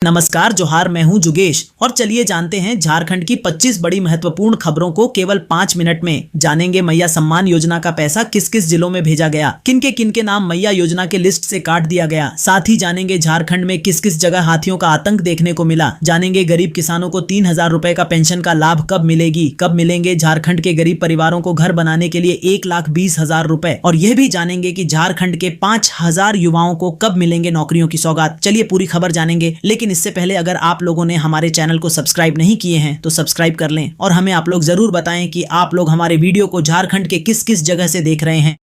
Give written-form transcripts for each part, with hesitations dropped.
नमस्कार जोहार, मैं हूं जुगेश और चलिए जानते हैं झारखंड की 25 बड़ी महत्वपूर्ण खबरों को केवल 5 मिनट में। जानेंगे मैया सम्मान योजना का पैसा किस किस जिलों में भेजा गया, किन के नाम मैया योजना के लिस्ट से काट दिया गया। साथ ही जानेंगे झारखंड में किस किस जगह हाथियों का आतंक देखने को मिला। जानेंगे गरीब किसानों को 3000 रुपए का पेंशन का लाभ कब मिलेगी, कब मिलेंगे झारखंड के गरीब परिवारों को घर बनाने के लिए 1,20,000 रुपए। और यह भी जानेंगे कि झारखंड के 5000 युवाओं को कब मिलेंगे नौकरियों की सौगात। चलिए पूरी खबर जानेंगे, लेकिन इससे पहले अगर आप लोगों ने हमारे चैनल को सब्सक्राइब नहीं किए हैं तो सब्सक्राइब कर लें और हमें आप लोग जरूर बताएं कि आप लोग हमारे वीडियो को झारखंड के किस किस जगह से देख रहे हैं।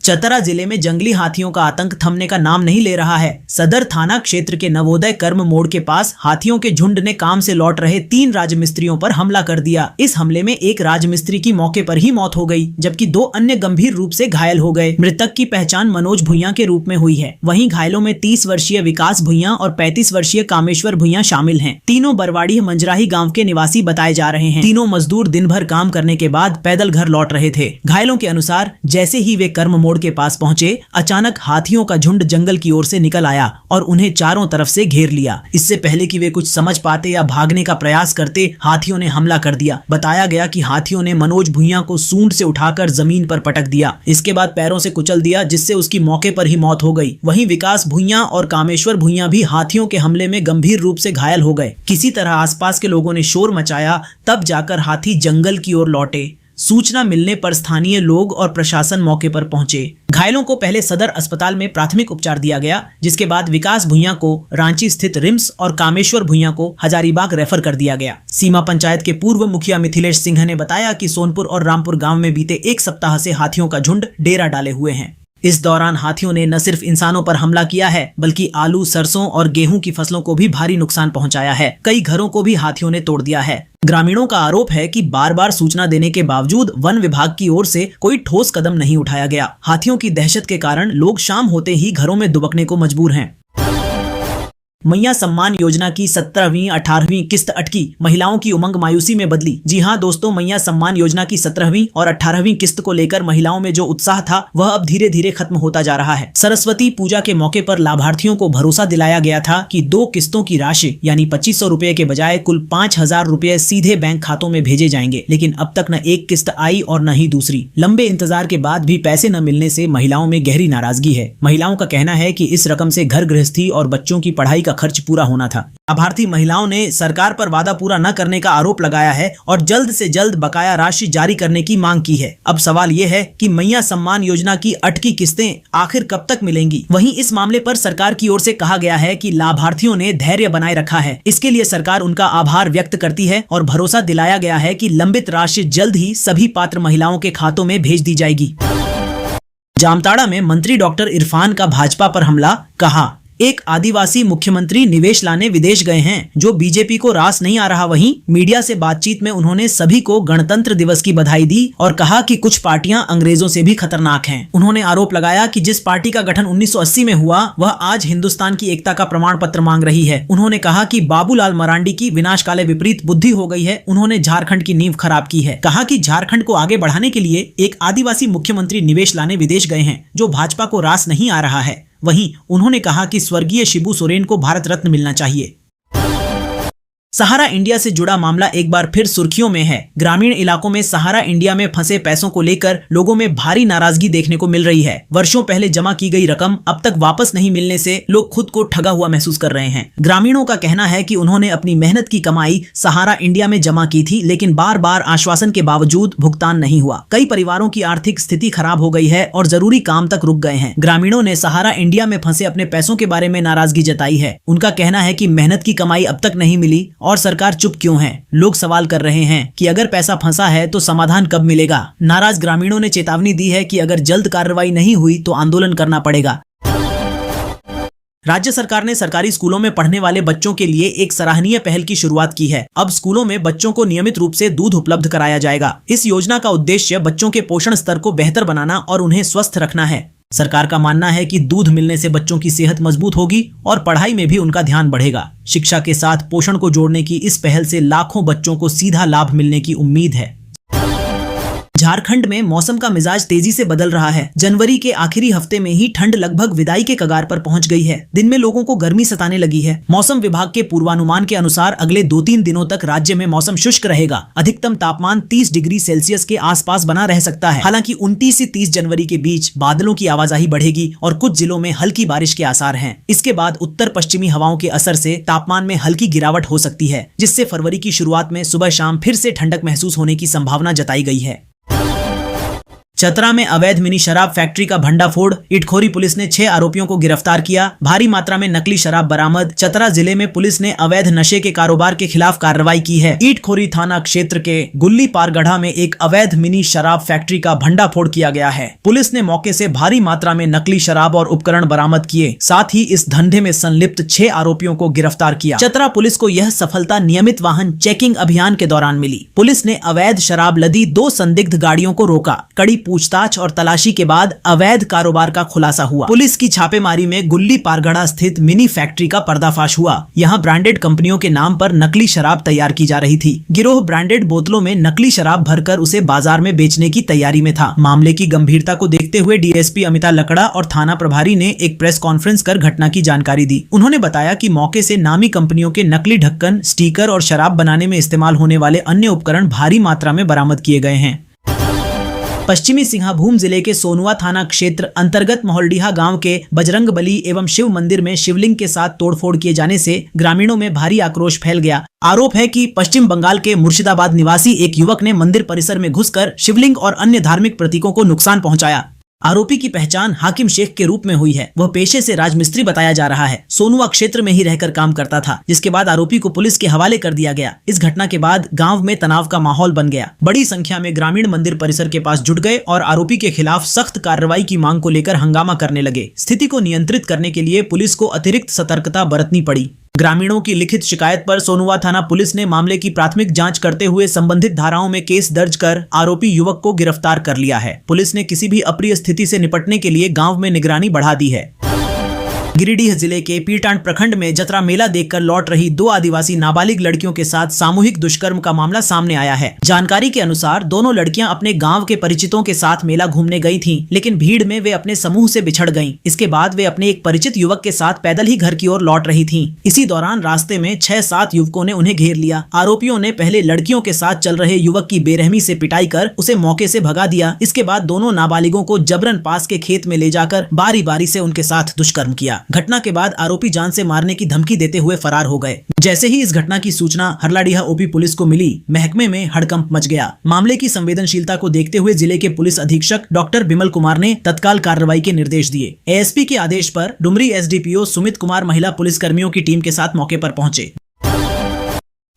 चतरा जिले में जंगली हाथियों का आतंक थमने का नाम नहीं ले रहा है। सदर थाना क्षेत्र के नवोदय कर्म मोड़ के पास हाथियों के झुंड ने काम से लौट रहे 3 राजमिस्त्रियों पर हमला कर दिया। इस हमले में एक राजमिस्त्री की मौके पर ही मौत हो गई, जबकि 2 अन्य गंभीर रूप से घायल हो गए। मृतक की पहचान मनोज भुइयां के रूप में हुई है। वहीं घायलों में 30 वर्षीय विकास भुइयां और 35 वर्षीय कामेश्वर भुइयां शामिल हैं। तीनों बरवाड़ी मंजराही गाँव के निवासी बताए जा रहे हैं। तीनों मजदूर दिन भर काम करने के बाद पैदल घर लौट रहे थे। घायलों के अनुसार जैसे ही वे कर्म मोड़ के पास पहुंचे, अचानक हाथियों का झुंड जंगल की ओर से निकल आया और उन्हें चारों तरफ से घेर लिया। इससे पहले कि वे कुछ समझ पाते या भागने का प्रयास करते, हाथियों ने हमला कर दिया। बताया गया कि हाथियों ने मनोज भुइयां को सूंड से उठाकर जमीन पर पटक दिया। इसके बाद पैरों से कुचल दिया, जिससे उसकी मौके पर ही मौत हो गई। वहीं विकास भुइयां और कामेश्वर भुइयां भी हाथियों के हमले में गंभीर रूप से घायल हो गए। किसी तरह आसपास के लोगों ने शोर मचाया, तब जाकर हाथी जंगल की ओर लौटे। सूचना मिलने पर स्थानीय लोग और प्रशासन मौके पर पहुंचे। घायलों को पहले सदर अस्पताल में प्राथमिक उपचार दिया गया, जिसके बाद विकास भुइयां को रांची स्थित रिम्स और कामेश्वर भुइयां को हजारीबाग रेफर कर दिया गया। सीमा पंचायत के पूर्व मुखिया मिथिलेश सिंह ने बताया कि सोनपुर और रामपुर गांव में बीते 1 सप्ताह से हाथियों का झुंड डेरा डाले हुए हैं। इस दौरान हाथियों ने न सिर्फ इंसानों पर हमला किया है, बल्कि आलू, सरसों और गेहूं की फसलों को भी भारी नुकसान पहुंचाया है। कई घरों को भी हाथियों ने तोड़ दिया है। ग्रामीणों का आरोप है कि बार बार सूचना देने के बावजूद वन विभाग की ओर से कोई ठोस कदम नहीं उठाया गया। हाथियों की दहशत के कारण लोग शाम होते ही घरों में दुबकने को मजबूर हैं। मैया सम्मान योजना की 17वीं 18वीं किस्त अटकी, महिलाओं की उमंग मायूसी में बदली। जी हां दोस्तों, मैया सम्मान योजना की 17वीं और 18वीं किस्त को लेकर महिलाओं में जो उत्साह था वह अब धीरे धीरे खत्म होता जा रहा है। सरस्वती पूजा के मौके पर लाभार्थियों को भरोसा दिलाया गया था कि 2 किस्तों की राशि यानी 2500 रुपए के बजाय कुल 5000 रुपए सीधे बैंक खातों में भेजे जाएंगे, लेकिन अब तक न एक किस्त आई और न ही दूसरी। लंबे इंतजार के बाद भी पैसे न मिलने से महिलाओं में गहरी नाराजगी है। महिलाओं का कहना है कि इस रकम से घर गृहस्थी और बच्चों की पढ़ाई खर्च पूरा होना था। लाभार्थी महिलाओं ने सरकार पर वादा पूरा न करने का आरोप लगाया है और जल्द से जल्द बकाया राशि जारी करने की मांग की है। अब सवाल यह है कि मैया सम्मान योजना की अटकी किस्तें आखिर कब तक मिलेंगी। वहीं इस मामले पर सरकार की ओर से कहा गया है कि लाभार्थियों ने धैर्य बनाए रखा है। इसके लिए सरकार उनका आभार व्यक्त करती है और भरोसा दिलाया गया है कि लंबित राशि जल्द ही सभी पात्र महिलाओं के खातों में भेज दी जाएगी। जामताड़ा में मंत्री डॉक्टर इरफान का भाजपा पर हमला, कहा एक आदिवासी मुख्यमंत्री निवेश लाने विदेश गए हैं, जो बीजेपी को रास नहीं आ रहा। वहीं मीडिया से बातचीत में उन्होंने सभी को गणतंत्र दिवस की बधाई दी और कहा कि कुछ पार्टियां अंग्रेजों से भी खतरनाक हैं। उन्होंने आरोप लगाया कि जिस पार्टी का गठन 1980 में हुआ वह आज हिंदुस्तान की एकता का प्रमाण पत्र मांग रही है। उन्होंने कहा कि बाबूलाल मरांडी की विनाशकाले विपरीत बुद्धि हो गई है। उन्होंने झारखंड की नींव खराब की है। कहा कि झारखंड को आगे बढ़ाने के लिए एक आदिवासी मुख्यमंत्री निवेश लाने विदेश गए हैं, जो भाजपा को रास नहीं आ रहा है। वहीं उन्होंने कहा कि स्वर्गीय शिबू सोरेन को भारत रत्न मिलना चाहिए। सहारा इंडिया से जुड़ा मामला एक बार फिर सुर्खियों में है। ग्रामीण इलाकों में सहारा इंडिया में फंसे पैसों को लेकर लोगों में भारी नाराजगी देखने को मिल रही है। वर्षों पहले जमा की गई रकम अब तक वापस नहीं मिलने से लोग खुद को ठगा हुआ महसूस कर रहे हैं। ग्रामीणों का कहना है कि उन्होंने अपनी मेहनत की कमाई सहारा इंडिया में जमा की थी, लेकिन बार बार आश्वासन के बावजूद भुगतान नहीं हुआ। कई परिवारों की आर्थिक स्थिति खराब हो गई है और जरूरी काम तक रुक गए हैं। ग्रामीणों ने सहारा इंडिया में फंसे अपने पैसों के बारे में नाराजगी जताई है। उनका कहना है कि मेहनत की कमाई अब तक नहीं मिली और सरकार चुप क्यों है। लोग सवाल कर रहे हैं कि अगर पैसा फंसा है तो समाधान कब मिलेगा। नाराज ग्रामीणों ने चेतावनी दी है कि अगर जल्द कार्रवाई नहीं हुई तो आंदोलन करना पड़ेगा। राज्य सरकार ने सरकारी स्कूलों में पढ़ने वाले बच्चों के लिए एक सराहनीय पहल की शुरुआत की है। अब स्कूलों में बच्चों को नियमित रूप से दूध उपलब्ध कराया जाएगा। इस योजना का उद्देश्य बच्चों के पोषण स्तर को बेहतर बनाना और उन्हें स्वस्थ रखना है। सरकार का मानना है कि दूध मिलने से बच्चों की सेहत मजबूत होगी और पढ़ाई में भी उनका ध्यान बढ़ेगा। शिक्षा के साथ पोषण को जोड़ने की इस पहल से लाखों बच्चों को सीधा लाभ मिलने की उम्मीद है। झारखंड में मौसम का मिजाज तेजी से बदल रहा है। जनवरी के आखिरी हफ्ते में ही ठंड लगभग विदाई के कगार पर पहुंच गई है। दिन में लोगों को गर्मी सताने लगी है। मौसम विभाग के पूर्वानुमान के अनुसार अगले 2-3 दिनों तक राज्य में मौसम शुष्क रहेगा। अधिकतम तापमान 30 डिग्री सेल्सियस के आसपास बना रह सकता है। हालांकि 29 से 30 जनवरी के बीच बादलों की आवाजाही बढ़ेगी और कुछ जिलों में हल्की बारिश के आसार हैं। इसके बाद उत्तर पश्चिमी हवाओं के असर से तापमान में हल्की गिरावट हो सकती है, जिससे फरवरी की शुरुआत में सुबह शाम फिर से ठंडक महसूस होने की संभावना जताई गई है। चतरा में अवैध मिनी शराब फैक्ट्री का भंडाफोड़, इटखोरी पुलिस ने 6 आरोपियों को गिरफ्तार किया। भारी मात्रा में नकली शराब बरामद। चतरा जिले में पुलिस ने अवैध नशे के कारोबार के खिलाफ कार्रवाई की है। इटखोरी थाना क्षेत्र के गुल्ली पारगढ़ा में एक अवैध मिनी शराब फैक्ट्री का भंडाफोड़ किया गया है। पुलिस ने मौके से भारी मात्रा में नकली शराब और उपकरण बरामद किए। साथ ही इस धंधे में संलिप्त 6 आरोपियों को गिरफ्तार किया। चतरा पुलिस को यह सफलता नियमित वाहन चेकिंग अभियान के दौरान मिली। पुलिस ने अवैध शराब लदी 2 संदिग्ध गाड़ियों को रोका। कड़ी पूछताछ और तलाशी के बाद अवैध कारोबार का खुलासा हुआ। पुलिस की छापेमारी में गुल्ली पारगढ़ा स्थित मिनी फैक्ट्री का पर्दाफाश हुआ। यहां ब्रांडेड कंपनियों के नाम पर नकली शराब तैयार की जा रही थी। गिरोह ब्रांडेड बोतलों में नकली शराब भरकर उसे बाजार में बेचने की तैयारी में था। मामले की गंभीरता को देखते हुए डीएसपी अमिता लकड़ा और थाना प्रभारी ने एक प्रेस कॉन्फ्रेंस कर घटना की जानकारी दी। उन्होंने बताया कि मौके से नामी कंपनियों के नकली ढक्कन, स्टीकर और शराब बनाने में इस्तेमाल होने वाले अन्य उपकरण भारी मात्रा में बरामद किए गए हैं। पश्चिमी सिंहभूम जिले के सोनुआ थाना क्षेत्र अंतर्गत मोहलडीहा गांव के बजरंग बली एवं शिव मंदिर में शिवलिंग के साथ तोड़फोड़ किए जाने से ग्रामीणों में भारी आक्रोश फैल गया। आरोप है कि पश्चिम बंगाल के मुर्शिदाबाद निवासी एक युवक ने मंदिर परिसर में घुसकर शिवलिंग और अन्य धार्मिक प्रतीकों को नुकसान पहुंचाया। आरोपी की पहचान हाकिम शेख के रूप में हुई है। वह पेशे से राजमिस्त्री बताया जा रहा है। सोनुआ क्षेत्र में ही रहकर काम करता था, जिसके बाद आरोपी को पुलिस के हवाले कर दिया गया। इस घटना के बाद गांव में तनाव का माहौल बन गया। बड़ी संख्या में ग्रामीण मंदिर परिसर के पास जुट गए और आरोपी के खिलाफ सख्त कार्रवाई की मांग को लेकर हंगामा करने लगे। स्थिति को नियंत्रित करने के लिए पुलिस को अतिरिक्त सतर्कता बरतनी पड़ी। ग्रामीणों की लिखित शिकायत पर सोनुआ थाना पुलिस ने मामले की प्राथमिक जांच करते हुए संबंधित धाराओं में केस दर्ज कर आरोपी युवक को गिरफ्तार कर लिया है। पुलिस ने किसी भी अप्रिय स्थिति से निपटने के लिए गांव में निगरानी बढ़ा दी है। गिरिडीह जिले के पीरटांड प्रखंड में जतरा मेला देखकर लौट रही 2 आदिवासी नाबालिग लड़कियों के साथ सामूहिक दुष्कर्म का मामला सामने आया है। जानकारी के अनुसार दोनों लड़कियां अपने गांव के परिचितों के साथ मेला घूमने गई थीं, लेकिन भीड़ में वे अपने समूह से बिछड़ गईं। इसके बाद वे अपने एक परिचित युवक के साथ पैदल ही घर की ओर लौट रही थीं। इसी दौरान रास्ते में 6-7 युवकों ने उन्हें घेर लिया। आरोपियों ने पहले लड़कियों के साथ चल रहे युवक की बेरहमी से पिटाई कर उसे मौके से भगा दिया। इसके बाद दोनों नाबालिगों को जबरन पास के खेत में ले जाकर बारी बारी से उनके साथ दुष्कर्म किया। घटना के बाद आरोपी जान से मारने की धमकी देते हुए फरार हो गए। जैसे ही इस घटना की सूचना हरलाडीहा ओपी पुलिस को मिली, महकमे में हड़कंप मच गया। मामले की संवेदनशीलता को देखते हुए जिले के पुलिस अधीक्षक डॉक्टर बिमल कुमार ने तत्काल कार्रवाई के निर्देश दिए। एएसपी के आदेश पर डुमरी एसडीपीओ सुमित कुमार महिला पुलिस कर्मियों की टीम के साथ मौके पर पहुंचे।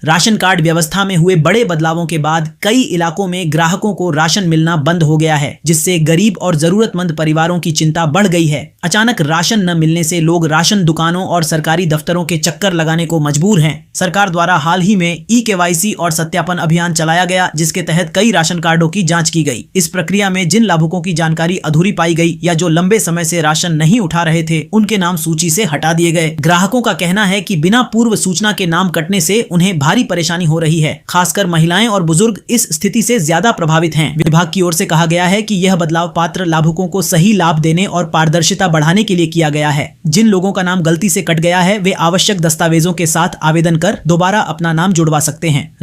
राशन कार्ड व्यवस्था में हुए बड़े बदलावों के बाद कई इलाकों में ग्राहकों को राशन मिलना बंद हो गया है, जिससे गरीब और जरूरतमंद परिवारों की चिंता बढ़ गई है। अचानक राशन न मिलने से लोग राशन दुकानों और सरकारी दफ्तरों के चक्कर लगाने को मजबूर हैं। सरकार द्वारा हाल ही में ई-केवाईसी और सत्यापन अभियान चलाया गया, जिसके तहत कई राशन कार्डों की जांच की गई। इस प्रक्रिया में जिन लाभुकों की जानकारी अधूरी पाई गई या जो लंबे समय से राशन नहीं उठा रहे थे, उनके नाम सूची से हटा दिए गए। ग्राहकों का कहना है कि बिना पूर्व सूचना के नाम कटने से उन्हें भारी परेशानी हो रही है। खासकर महिलाएं और बुजुर्ग इस स्थिति से ज्यादा प्रभावित हैं। विभाग की ओर से कहा गया है कि यह बदलाव पात्र लाभुकों को सही लाभ देने और पारदर्शिता बढ़ाने के लिए किया गया है। जिन लोगों का नाम गलती से कट गया है, वे आवश्यक दस्तावेजों के साथ आवेदन कर दोबारा अपना नाम जुड़वा सकते हैं।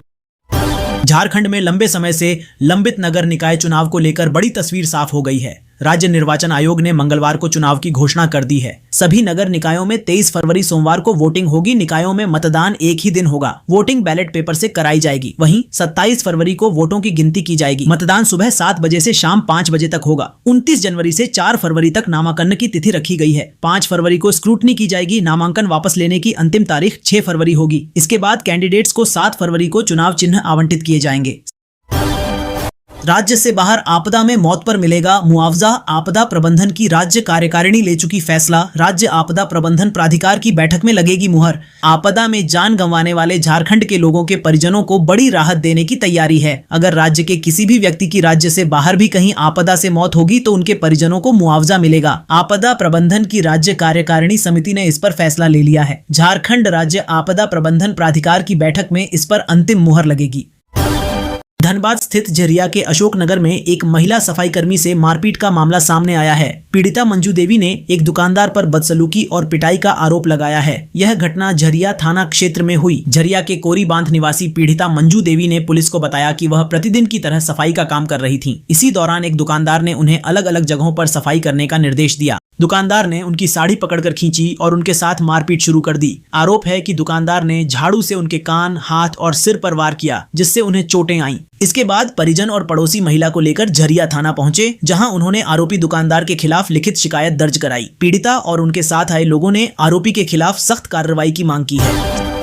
झारखंड में लंबे समय से लंबित नगर निकाय चुनाव को लेकर बड़ी तस्वीर साफ हो गई है। राज्य निर्वाचन आयोग ने मंगलवार को चुनाव की घोषणा कर दी है। सभी नगर निकायों में 23 फरवरी सोमवार को वोटिंग होगी। निकायों में मतदान एक ही दिन होगा। वोटिंग बैलेट पेपर से कराई जाएगी। वहीं 27 फरवरी को वोटों की गिनती की जाएगी। मतदान सुबह 7 बजे से शाम 5 बजे तक होगा। 29 जनवरी से 4 फरवरी तक नामांकन की तिथि रखी गई है। 5 फरवरी को स्क्रूटनी की जाएगी। नामांकन वापस लेने की अंतिम तारीख 6 फरवरी होगी। इसके बाद कैंडिडेट्स को 7 फरवरी को चुनाव चिन्ह आवंटित किए जाएंगे। राज्य से बाहर आपदा में मौत पर मिलेगा मुआवजा। आपदा प्रबंधन की राज्य कार्यकारिणी ले चुकी फैसला। राज्य आपदा प्रबंधन प्राधिकार की बैठक में लगेगी मुहर। आपदा में जान गंवाने वाले झारखंड के लोगों के परिजनों को बड़ी राहत देने की तैयारी है। अगर राज्य के किसी भी व्यक्ति की राज्य से बाहर भी कहीं आपदा से मौत होगी तो उनके परिजनों को मुआवजा मिलेगा। आपदा प्रबंधन की राज्य कार्यकारिणी समिति ने इस पर फैसला ले लिया है। झारखंड राज्य आपदा प्रबंधन प्राधिकार की बैठक में इस पर अंतिम मुहर लगेगी। धनबाद स्थित झरिया के अशोक नगर में एक महिला सफाई कर्मी से मारपीट का मामला सामने आया है। पीड़िता मंजू देवी ने एक दुकानदार पर बदसलूकी और पिटाई का आरोप लगाया है। यह घटना झरिया थाना क्षेत्र में हुई। झरिया के कोरी बांध निवासी पीड़िता मंजू देवी ने पुलिस को बताया कि वह प्रतिदिन की तरह सफाई का काम कर रही थी। इसी दौरान एक दुकानदार ने उन्हें अलग अलग जगहों पर सफाई करने का निर्देश दिया। दुकानदार ने उनकी साड़ी पकड़कर खींची और उनके साथ मारपीट शुरू कर दी। आरोप है कि दुकानदार ने झाड़ू से उनके कान, हाथ और सिर पर वार किया, जिससे उन्हें चोटें आईं। इसके बाद परिजन और पड़ोसी महिला को लेकर झरिया थाना पहुंचे, जहां उन्होंने आरोपी दुकानदार के खिलाफ लिखित शिकायत दर्ज कराई। पीड़िता और उनके साथ आए लोगों ने आरोपी के खिलाफ सख्त कार्रवाई की मांग की है।